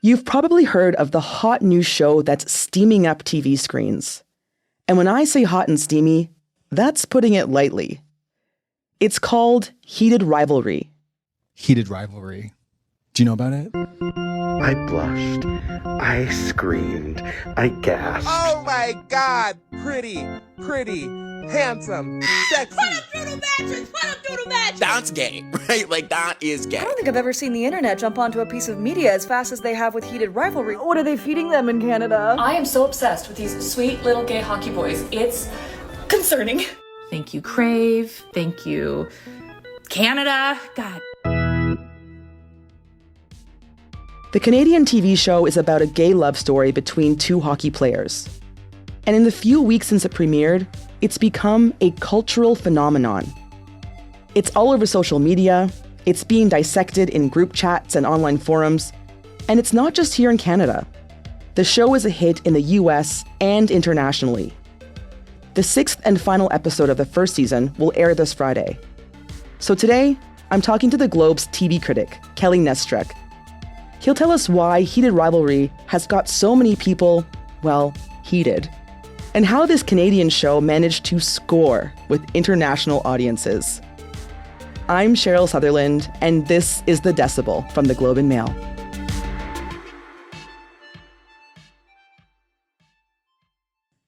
You've probably heard of the hot new show that's steaming up TV screens. And when I say hot and steamy, that's putting it lightly. It's called Heated Rivalry. Heated Rivalry. Do you know about it? I blushed. I screamed. I gasped. Oh my God! Pretty, handsome, sexy. Put up doodle matches! That's gay, right? Like, that is gay. I don't think I've ever seen the internet jump onto a piece of media as fast as they have with Heated Rivalry. What are they feeding them in Canada? I am so obsessed with these sweet little gay hockey boys. It's concerning. Thank you, Crave. Thank you, Canada. God. The Canadian TV show is about a gay love story between two hockey players. And in the few weeks since it premiered, it's become a cultural phenomenon. It's all over social media, it's being dissected in group chats and online forums, and it's not just here in Canada. The show is a hit in the US and internationally. The 6th and final episode of the first season will air this Friday. So today, I'm talking to the Globe's TV critic, Kelly Nestruck. He'll tell us why Heated Rivalry has got so many people, well, heated, and how this Canadian show managed to score with international audiences. I'm Cheryl Sutherland, and this is The Decibel from the Globe and Mail.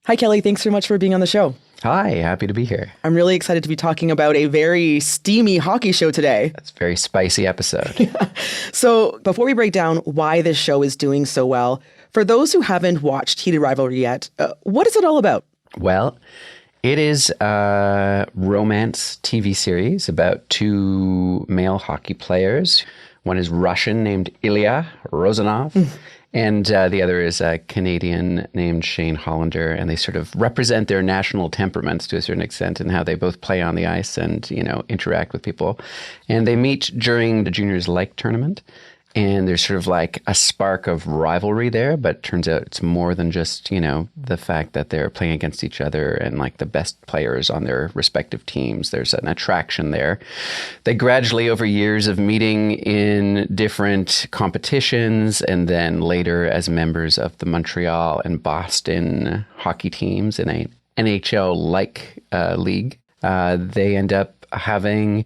Hi, Kelly. Thanks so much for being on the show. Hi, happy to be here. I'm really excited to be talking about a very steamy hockey show today. That's a very spicy episode. Yeah. So before we break down why this show is doing so well, for those who haven't watched Heated Rivalry yet, what is it all about? Well, it is a romance TV series about two male hockey players. One is Russian named Ilya Rozanov. And the other is a Canadian named Shane Hollander, and they sort of represent their national temperaments to a certain extent and how they both play on the ice and, you know, interact with people. And they meet during the Juniors Lake tournament, and there's sort of like a spark of rivalry there, but turns out it's more than just, you know, the fact that they're playing against each other and like the best players on their respective teams. There's an attraction there. They gradually, over years of meeting in different competitions and then later as members of the Montreal and Boston hockey teams in a NHL-like league, they end up having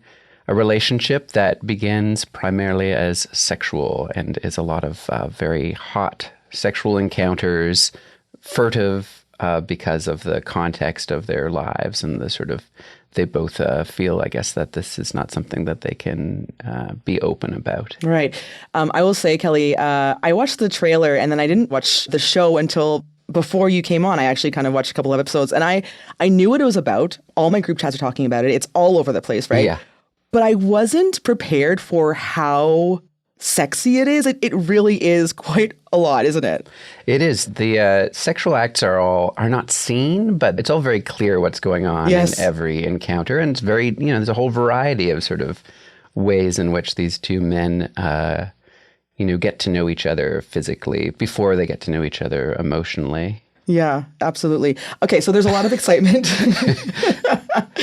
a relationship that begins primarily as sexual and is a lot of very hot sexual encounters, furtive because of the context of their lives and the sort of, they both feel, I guess, that this is not something that they can be open about. Right. I will say, Kelly, I watched the trailer and then I didn't watch the show until before you came on. I actually kind of watched a couple of episodes and I knew what it was about. All my group chats are talking about it. It's all over the place, right? Yeah. But I wasn't prepared for how sexy it is. It really is quite a lot, isn't it? It is. The sexual acts are not seen, but it's all very clear what's going on in every encounter. And it's very, you know, there's a whole variety of sort of ways in which these two men, you know, get to know each other physically before they get to know each other emotionally. Yeah, absolutely. Okay, so there's a lot of excitement.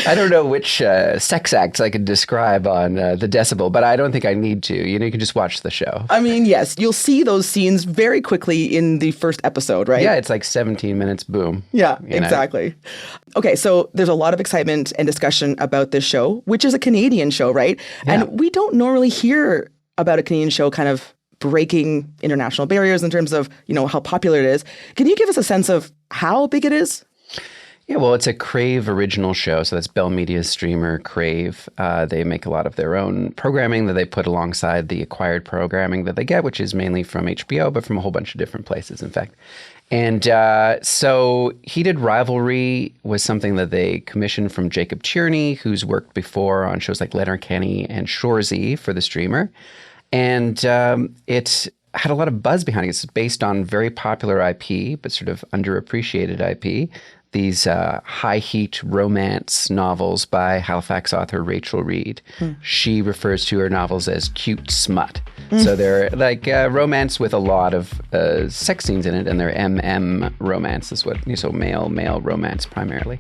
I don't know which sex acts I could describe on The Decibel, but I don't think I need to. You know, you can just watch the show. I mean, yes, you'll see those scenes very quickly in the first episode, right? Yeah, it's like 17 minutes, boom. Yeah, exactly. Okay, so there's a lot of excitement and discussion about this show, which is a Canadian show, right? Yeah. And we don't normally hear about a Canadian show kind of breaking international barriers in terms of, you know, how popular it is. Can you give us a sense of how big it is? Yeah, well, it's a Crave original show. So that's Bell Media's streamer, Crave. They make a lot of their own programming that they put alongside the acquired programming that they get, which is mainly from HBO, but from a whole bunch of different places, in fact. And so Heated Rivalry was something that they commissioned from Jacob Tierney, who's worked before on shows like Letterkenny and Shoresy for the streamer. And it had a lot of buzz behind it. It's based on very popular IP, but sort of underappreciated IP. These high-heat romance novels by Halifax author Rachel Reed. She refers to her novels as cute smut. So they're like romance with a lot of sex scenes in it, and they're romance is what, so male romance primarily.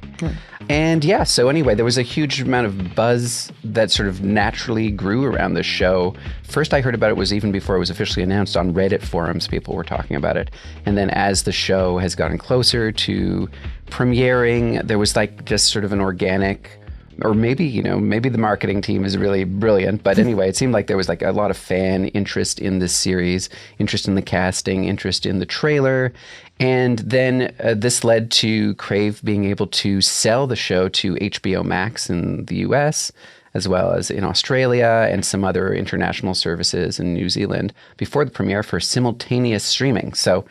And yeah, so anyway, there was a huge amount of buzz that sort of naturally grew around the show. First I heard about it was even before it was officially announced on Reddit forums, people were talking about it. And then as the show has gotten closer to premiering, there was like just sort of an organic, or maybe the marketing team is really brilliant. But anyway, it seemed like there was like a lot of fan interest in this series, interest in the casting, interest in the trailer. And then this led to Crave being able to sell the show to HBO Max in the US, as well as in Australia and some other international services in New Zealand before the premiere for simultaneous streaming. So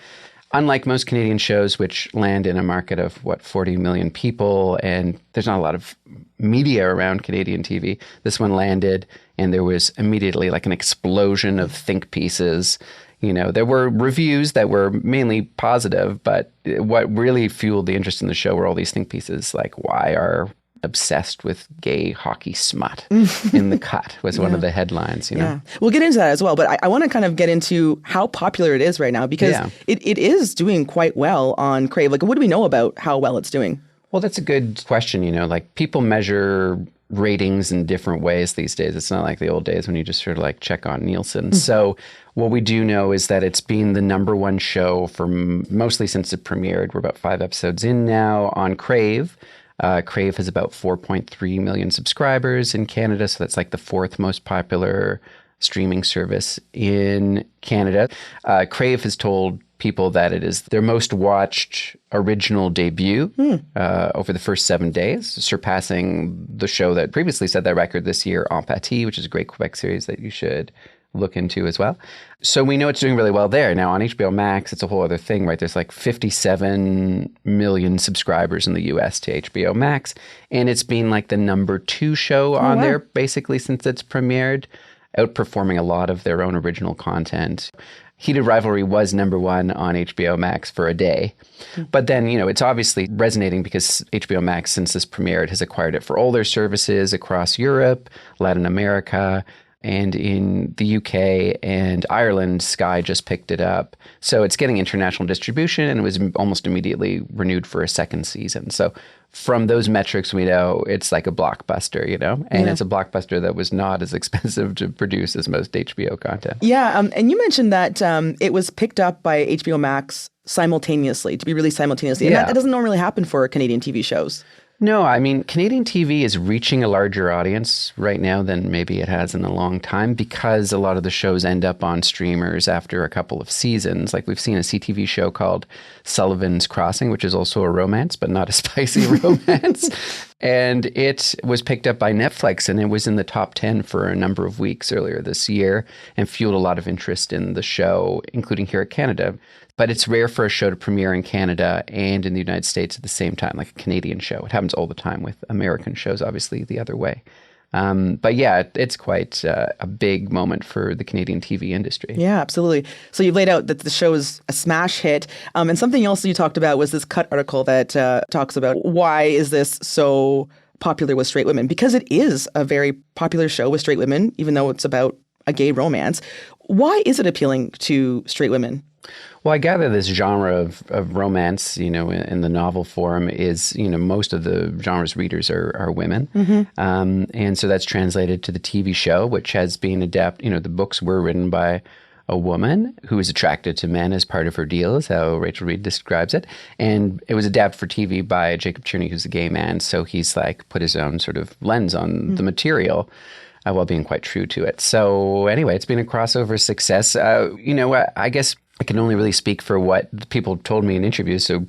unlike most Canadian shows, which land in a market of, 40 million people, and there's not a lot of media around Canadian TV, this one landed, and there was immediately like an explosion of think pieces. There were reviews that were mainly positive, but what really fueled the interest in the show were all these think pieces, like why are obsessed with gay hockey smut in the cut was one of the headlines, Yeah, we'll get into that as well. But I want to kind of get into how popular it is right now, because it is doing quite well on Crave. Like, what do we know about how well it's doing? Well, that's a good question. Like people measure ratings in different ways these days. It's not like the old days when you just sort of like check on Nielsen. So what we do know is that it's been the number one show for mostly since it premiered. We're about 5 episodes in now on Crave. Crave has about 4.3 million subscribers in Canada, so that's like the 4th most popular streaming service in Canada. Crave has told people that it is their most watched original debut over the first 7 days, surpassing the show that previously set that record this year, Empathie, which is a great Quebec series that you should look into as well. So we know it's doing really well there. Now on HBO Max, it's a whole other thing, right? There's like 57 million subscribers in the US to HBO Max, and it's been like the number 2 show on there basically since it's premiered, outperforming a lot of their own original content. Heated Rivalry was number 1 on HBO Max for a day. But then, it's obviously resonating because HBO Max, since this premiered, has acquired it for all their services across Europe, Latin America, and in the UK and Ireland. Sky just picked it up. So it's getting international distribution, and it was almost immediately renewed for a second season. So from those metrics, we know it's like a blockbuster, and it's a blockbuster that was not as expensive to produce as most HBO content. Yeah, and you mentioned that it was picked up by HBO Max simultaneously, to be released simultaneously. And that doesn't normally happen for Canadian TV shows. No, I mean, Canadian TV is reaching a larger audience right now than maybe it has in a long time, because a lot of the shows end up on streamers after a couple of seasons. Like we've seen a CTV show called Sullivan's Crossing, which is also a romance, but not a spicy romance. And it was picked up by Netflix, and it was in the top 10 for a number of weeks earlier this year and fueled a lot of interest in the show, including here in Canada. But it's rare for a show to premiere in Canada and in the United States at the same time, like a Canadian show. It happens all the time with American shows, obviously, the other way. But yeah, it's quite a big moment for the Canadian TV industry. Yeah, absolutely. So you've laid out that the show is a smash hit. And something else you talked about was this Cut article that talks about why is this so popular with straight women? Because it is a very popular show with straight women, even though it's about a gay romance. Why is it appealing to straight women? Well, I gather this genre of romance, in the novel form is, most of the genre's readers are women. And so that's translated to the TV show, which has been adapted. The books were written by a woman who is attracted to men as part of her deal, is how Rachel Reed describes it. And it was adapted for TV by Jacob Tierney, who's a gay man. So he's like put his own sort of lens on the material, while being quite true to it. So anyway, it's been a crossover success. I guess I can only really speak for what people told me in interviews. So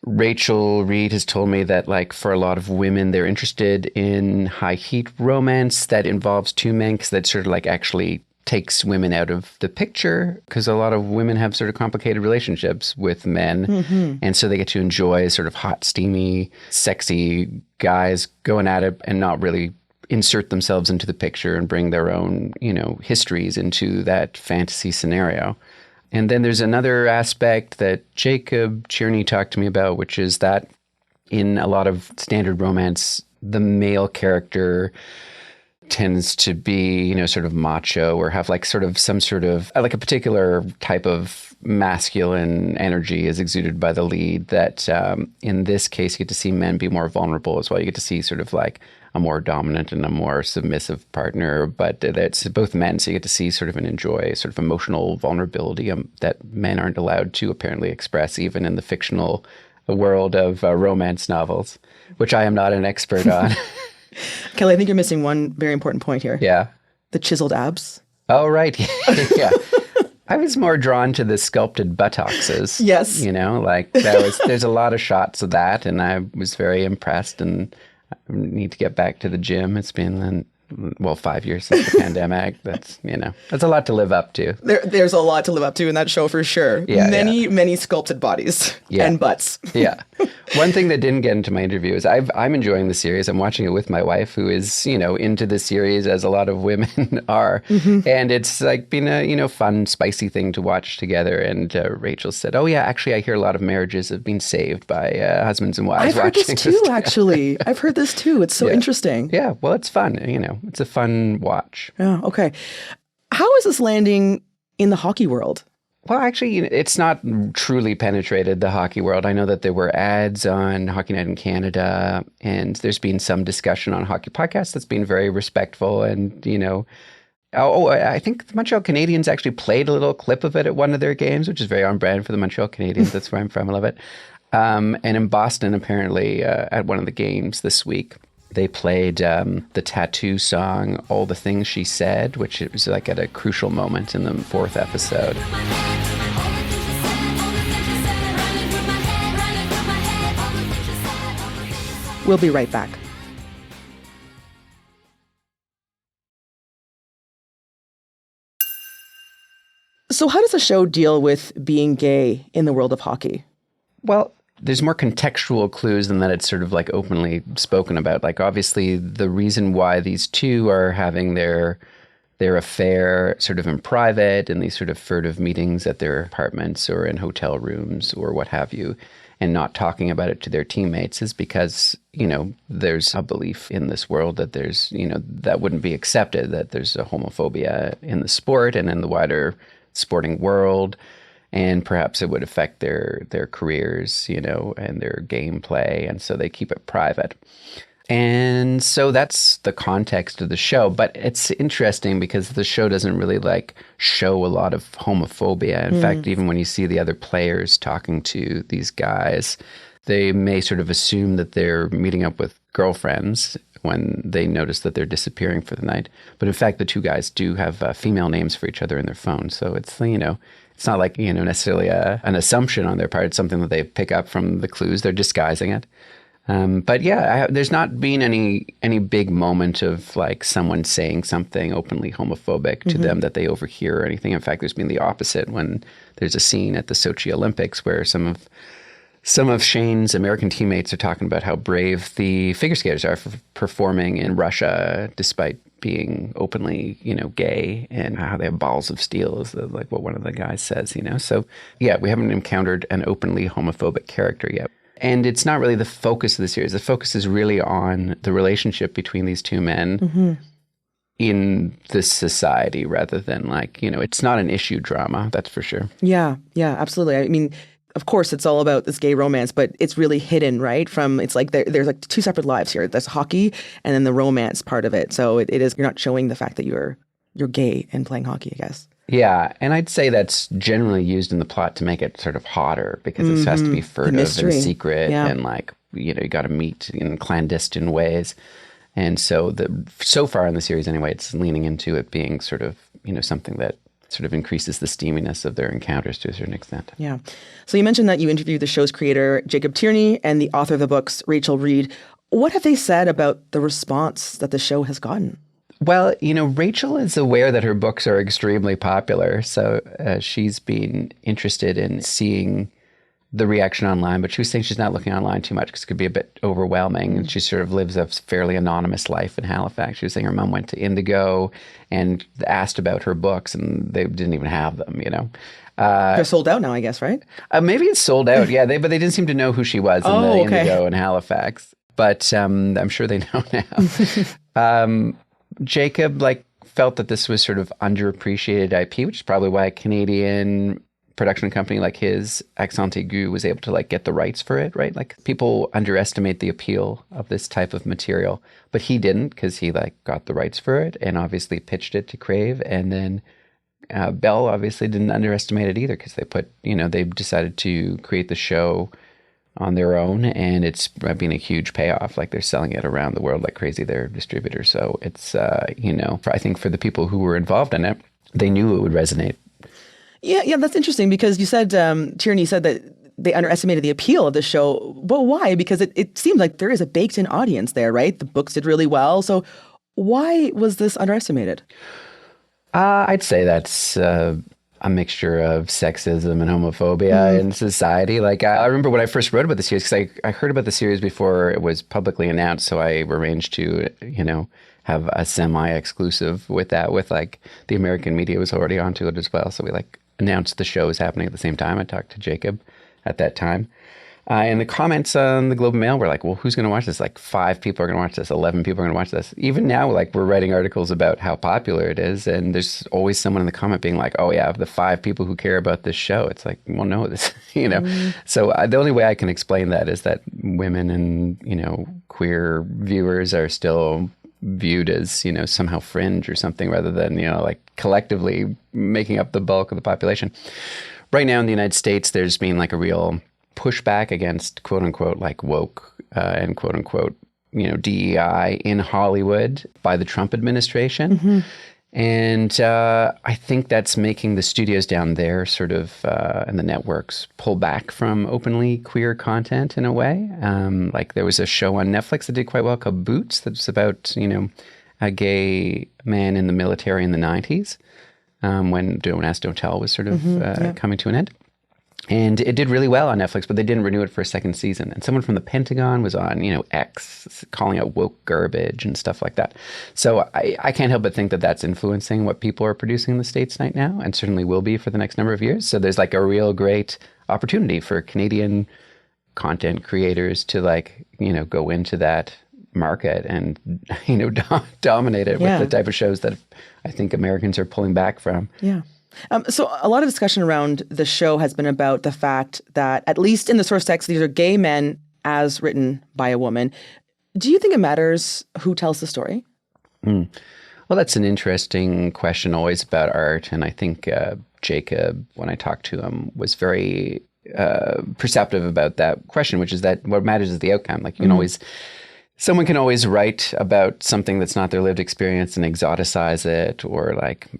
Rachel Reed has told me that, like, for a lot of women, they're interested in high heat romance that involves 2 men, because that sort of like actually takes women out of the picture, because a lot of women have sort of complicated relationships with men. And so they get to enjoy sort of hot, steamy, sexy guys going at it and not really insert themselves into the picture and bring their own, histories into that fantasy scenario. And then there's another aspect that Jacob Tierney talked to me about, which is that in a lot of standard romance, the male character tends to be, sort of macho or have like sort of some sort of like a particular type of masculine energy is exuded by the lead that in this case, you get to see men be more vulnerable as well. You get to see sort of like a more dominant and a more submissive partner, but it's both men. So you get to see sort of and enjoy sort of emotional vulnerability that men aren't allowed to apparently express even in the fictional world of romance novels, which I am not an expert on. Kelly, I think you're missing one very important point here. Yeah. The chiseled abs. Oh, right. Yeah. I was more drawn to the sculpted buttocks. Yes. There's a lot of shots of that, and I was very impressed, and I need to get back to the gym. It's been 5 years since the pandemic. That's a lot to live up to. There's a lot to live up to in that show for sure. Yeah, many sculpted bodies and butts. Yeah. One thing that didn't get into my interview is I'm enjoying the series. I'm watching it with my wife, who is, into the series as a lot of women are. Mm-hmm. And it's like been a, fun, spicy thing to watch together. And Rachel said, oh, yeah, actually, I hear a lot of marriages have been saved by husbands and wives. I've heard this too, actually. I've heard this too. It's so interesting. Yeah. Well, it's fun. It's a fun watch. Yeah. Okay. How is this landing in the hockey world? Well, actually, it's not truly penetrated the hockey world. I know that there were ads on Hockey Night in Canada, and there's been some discussion on hockey podcasts that's been very respectful. And, I think the Montreal Canadiens actually played a little clip of it at one of their games, which is very on brand for the Montreal Canadiens. That's where I'm from. I love it. And in Boston, apparently, at one of the games this week, they played the Tattoo song, All the Things She Said, which it was like at a crucial moment in the 4th episode. We'll be right back. So how does the show deal with being gay in the world of hockey? Well, there's more contextual clues than that it's sort of like openly spoken about. Like obviously the reason why these two are having their affair sort of in private in these sort of furtive meetings at their apartments or in hotel rooms or what have you, and not talking about it to their teammates is because, there's a belief in this world that there's, that wouldn't be accepted, that there's a homophobia in the sport and in the wider sporting world. And perhaps it would affect their careers, and their gameplay. And so they keep it private. And so that's the context of the show. But it's interesting because the show doesn't really show a lot of homophobia. In fact, even when you see the other players talking to these guys, they may sort of assume that they're meeting up with girlfriends when they notice that they're disappearing for the night. But in fact, the two guys do have female names for each other in their phone. So it's, it's not like, necessarily an assumption on their part. It's something that they pick up from the clues. They're disguising it. But yeah, there's not been any big moment of someone saying something openly homophobic to them that they overhear or anything. In fact, there's been the opposite when there's a scene at the Sochi Olympics where some of Shane's American teammates are talking about how brave the figure skaters are for performing in Russia despite being openly, gay, and how they have balls of steel is what one of the guys says, So yeah, we haven't encountered an openly homophobic character yet. And it's not really the focus of the series. The focus is really on the relationship between these two men in this society rather than it's not an issue drama, that's for sure. Yeah, absolutely. I mean, of course, it's all about this gay romance, but it's really hidden, right? It's like there's two separate lives here. There's hockey and then the romance part of it. So it is, you're not showing the fact that you're gay and playing hockey, I guess. Yeah, and I'd say that's generally used in the plot to make it sort of hotter because it has to be furtive and secret and you got to meet in clandestine ways. And so so far in the series anyway, it's leaning into it being sort of, something that sort of increases the steaminess of their encounters to a certain extent. Yeah. So you mentioned that you interviewed the show's creator, Jacob Tierney, and the author of the books, Rachel Reed. What have they said about the response that the show has gotten? Well, Rachel is aware that her books are extremely popular, so she's been interested in seeing the reaction online, but she was saying she's not looking online too much because it could be a bit overwhelming. And she sort of lives a fairly anonymous life in Halifax. She was saying her mom went to Indigo and asked about her books, and they didn't even have them, They're sold out now, I guess, right? Maybe it's sold out, yeah. But they didn't seem to know who she was in the Indigo in Halifax. But I'm sure they know now. Jacob felt that this was sort of underappreciated IP, which is probably why a Canadian production company like his, Accent Aigu, was able to get the rights for it, right? People underestimate the appeal of this type of material, but he didn't, because he got the rights for it and obviously pitched it to Crave. And then Bell obviously didn't underestimate it either, because they decided to create the show on their own, and it's been a huge payoff. They're selling it around the world like crazy, their distributor. So it's, I think for the people who were involved in it, they knew it would resonate. Yeah, that's interesting, because you said, Tierney said that they underestimated the appeal of the show. But why? Because it seems like there is a baked-in audience there, right? The books did really well. So why was this underestimated? I'd say that's a mixture of sexism and homophobia in society. I remember when I first wrote about the series, because I heard about the series before it was publicly announced, so I arranged to, have a semi-exclusive with that, with the American media was already onto it as well. So we announced the show was happening at the same time. I talked to Jacob at that time. And the comments on the Globe and Mail were well, who's going to watch this? 5 people are going to watch this. 11 people are going to watch this. Even now, we're writing articles about how popular it is. And there's always someone in the comment being oh yeah, of the 5 people who care about this show. It's well, no, this, So the only way I can explain that is that women and, queer viewers are still viewed as, somehow fringe or something, rather than, collectively making up the bulk of the population. Right now in the United States, there's been a real pushback against quote unquote woke and quote unquote DEI in Hollywood by the Trump administration. Mm-hmm. And I think that's making the studios down there sort of and the networks pull back from openly queer content in a way. There was a show on Netflix that did quite well called Boots, that's about a gay man in the military in the 90s when Don't Ask, Don't Tell was sort of coming to an end. And it did really well on Netflix, but they didn't renew it for a second season. And someone from the Pentagon was on, X, calling out woke garbage and stuff like that. So I can't help but think that that's influencing what people are producing in the States right now, and certainly will be for the next number of years. So there's a real great opportunity for Canadian content creators to go into that market and, dominate it with the type of shows that I think Americans are pulling back from. Yeah. So a lot of discussion around the show has been about the fact that, at least in the source text, these are gay men as written by a woman. Do you think it matters who tells the story? Well, that's an interesting question always about art. And I think Jacob, when I talked to him, was very perceptive about that question, which is that what matters is the outcome. You can always... Someone can always write about something that's not their lived experience and exoticize it, or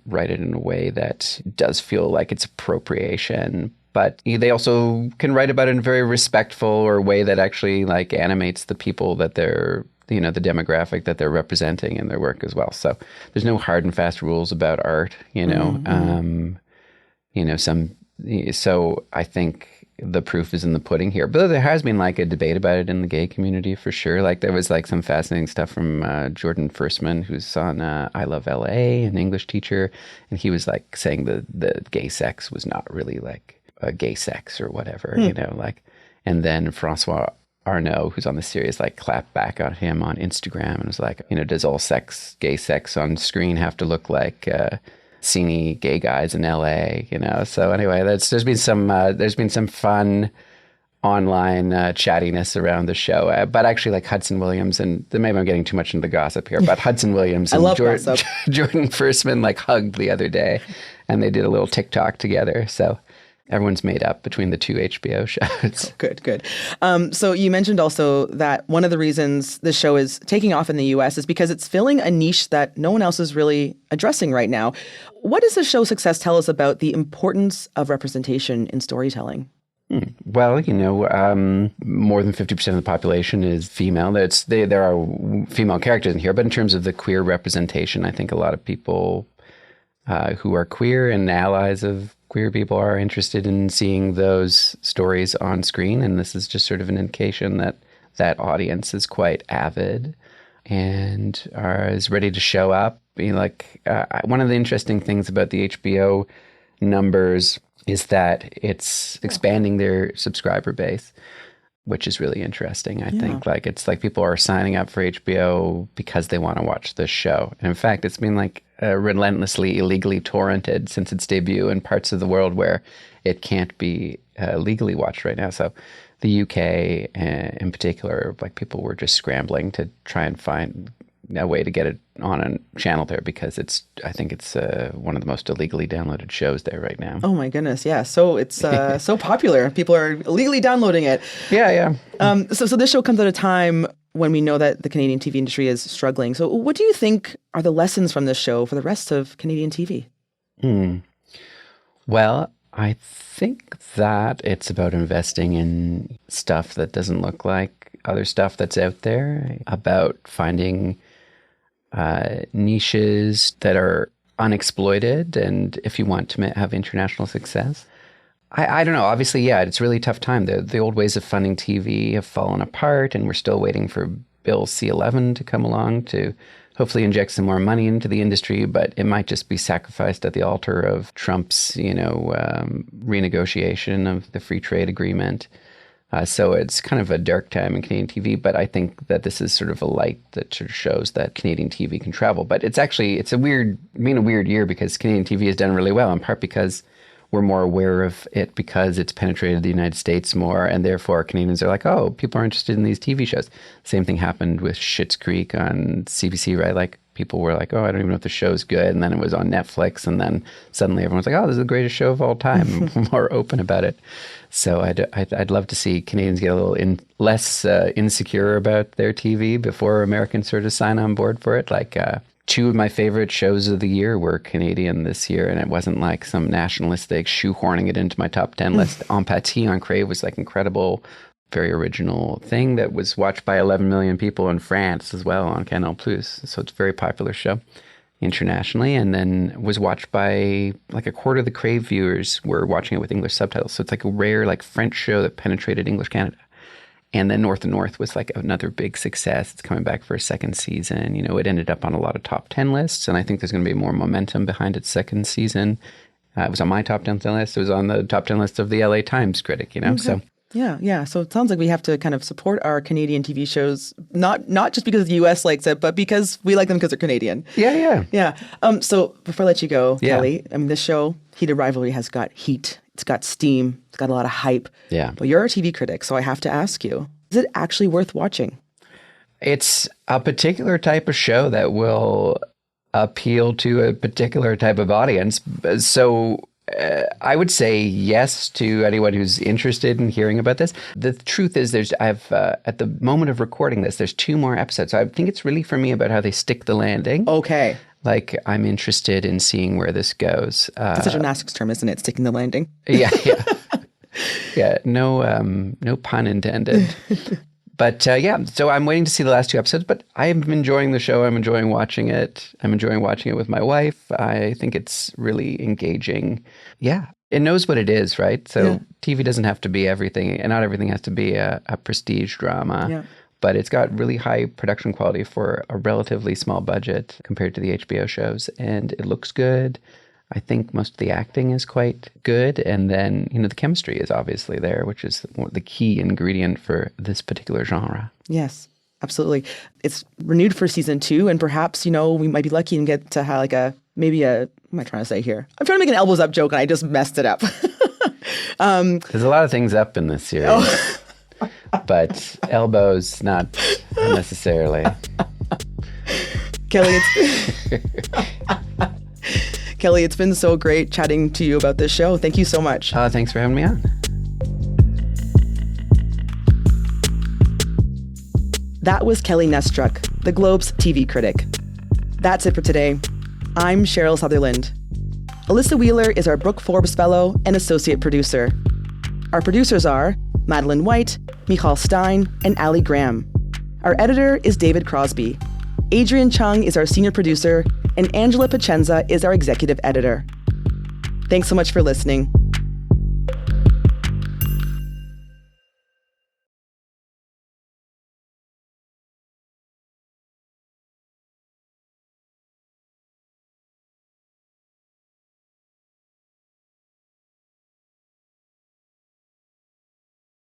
write it in a way that does feel like it's appropriation. But they also can write about it in a very respectful or way that actually animates the people that they're, the demographic that they're representing in their work as well. So there's no hard and fast rules about art, so I think the proof is in the pudding here. But there has been a debate about it in the gay community for sure. There was some fascinating stuff from Jordan Firstman, who's on I Love LA, an English teacher. And he was saying the gay sex was not really a gay sex or whatever, and then Francois Arnaud, who's on the series, clapped back on him on Instagram and was does all gay sex on screen have to look like sceney gay guys in LA, So anyway, there's been some fun online chattiness around the show. But actually, Hudson Williams, and maybe I'm getting too much into the gossip here, but Hudson Williams and Jordan Firstman hugged the other day, and they did a little TikTok together. So everyone's made up between the 2 HBO shows. Good. So you mentioned also that one of the reasons the show is taking off in the U.S. is because it's filling a niche that no one else is really addressing right now. What does the show's success tell us about the importance of representation in storytelling? Well, more than 50% of the population is female. There are female characters in here, but in terms of the queer representation, I think a lot of people who are queer and allies of queer people are interested in seeing those stories on screen. And this is just sort of an indication that that audience is quite avid and is ready to show up. One of the interesting things about the HBO numbers is that it's expanding their subscriber base. which is really interesting. I think like it's like people are signing up for HBO because they want to watch this show. And in fact, it's been like relentlessly illegally torrented since its debut in parts of the world where it can't be legally watched right now. So the UK in particular, like people were just scrambling to try and find a way to get it on a channel there because I think it's one of the most illegally downloaded shows there right now. Oh my goodness, yeah. So it's so popular. People are illegally downloading it. Yeah. So this show comes at a time when we know that the Canadian TV industry is struggling. So what do you think are the lessons from this show for the rest of Canadian TV? Well, I think that it's about investing in stuff that doesn't look like other stuff that's out there, about finding niches that are unexploited, and if you want to have international success. I don't know. Obviously, yeah, it's a really tough time. The old ways of funding TV have fallen apart, and we're still waiting for Bill C-11 to come along to hopefully inject some more money into the industry, but it might just be sacrificed at the altar of Trump's, renegotiation of the free trade agreement. So it's kind of a dark time in Canadian TV, but I think that this is sort of a light that sort of shows that Canadian TV can travel. But it's a weird year because Canadian TV has done really well, in part because we're more aware of it because it's penetrated the United States more, and therefore Canadians are like, oh, people are interested in these TV shows. Same thing happened with Schitt's Creek on CBC, right? Like people were like, oh, I don't even know if the show's good, and then it was on Netflix, and then suddenly everyone's like, oh, this is the greatest show of all time. More open about it. So I'd love to see Canadians get a little less insecure about their TV before Americans sort of sign on board for it. Like two of my favorite shows of the year were Canadian this year, and it wasn't like some nationalistic shoehorning it into my top 10 list. Empathie on Crave was like incredible, very original thing that was watched by 11 million people in France as well on Canal+. So it's a very popular show internationally, and then was watched by like a quarter of the Crave viewers were watching it with English subtitles. So it's like a rare like French show that penetrated English Canada. And then North and North was like another big success. It's coming back for a second season. It ended up on a lot of top 10 lists, and I think there's going to be more momentum behind its second season. It was on my top 10 list. It was on the top 10 list of the LA Times critic, Okay. So Yeah. So it sounds like we have to kind of support our Canadian TV shows, not just because the U.S. likes it, but because we like them because they're Canadian. Yeah. So before I let you go, Yeah. Kelly, I mean, this show, Heated Rivalry, has got heat. It's got steam. It's got a lot of hype. Yeah. But you're a TV critic, so I have to ask you, is it actually worth watching? It's a particular type of show that will appeal to a particular type of audience. So I would say yes to anyone who's interested in hearing about this. The truth is at the moment of recording this, there's 2 more episodes. So I think it's really for me about how they stick the landing. Okay. Like I'm interested in seeing where this goes. That's a gymnastics term, isn't it? Sticking the landing. Yeah. Yeah, no pun intended. But so I'm waiting to see the last 2 episodes, but I'm enjoying the show. I'm enjoying watching it. I'm enjoying watching it with my wife. I think it's really engaging. Yeah, it knows what it is, right? So TV doesn't have to be everything, and not everything has to be a prestige drama. Yeah. But it's got really high production quality for a relatively small budget compared to the HBO shows, and it looks good. I think most of the acting is quite good. And then, the chemistry is obviously there, which is the key ingredient for this particular genre. Yes, absolutely. It's renewed for season 2. And perhaps, we might be lucky and get to have what am I trying to say here? I'm trying to make an elbows up joke and I just messed it up. There's a lot of things up in this series, but elbows, not necessarily. Kelly, Kelly, it's been so great chatting to you about this show. Thank you so much. Thanks for having me on. That was Kelly Nestruck, the Globe's TV critic. That's it for today. I'm Cheryl Sutherland. Alyssa Wheeler is our Brooke Forbes Fellow and Associate Producer. Our producers are Madeline White, Michal Stein, and Ali Graham. Our editor is David Crosby. Adrian Chung is our senior producer, and Angela Pacenza is our executive editor. Thanks so much for listening.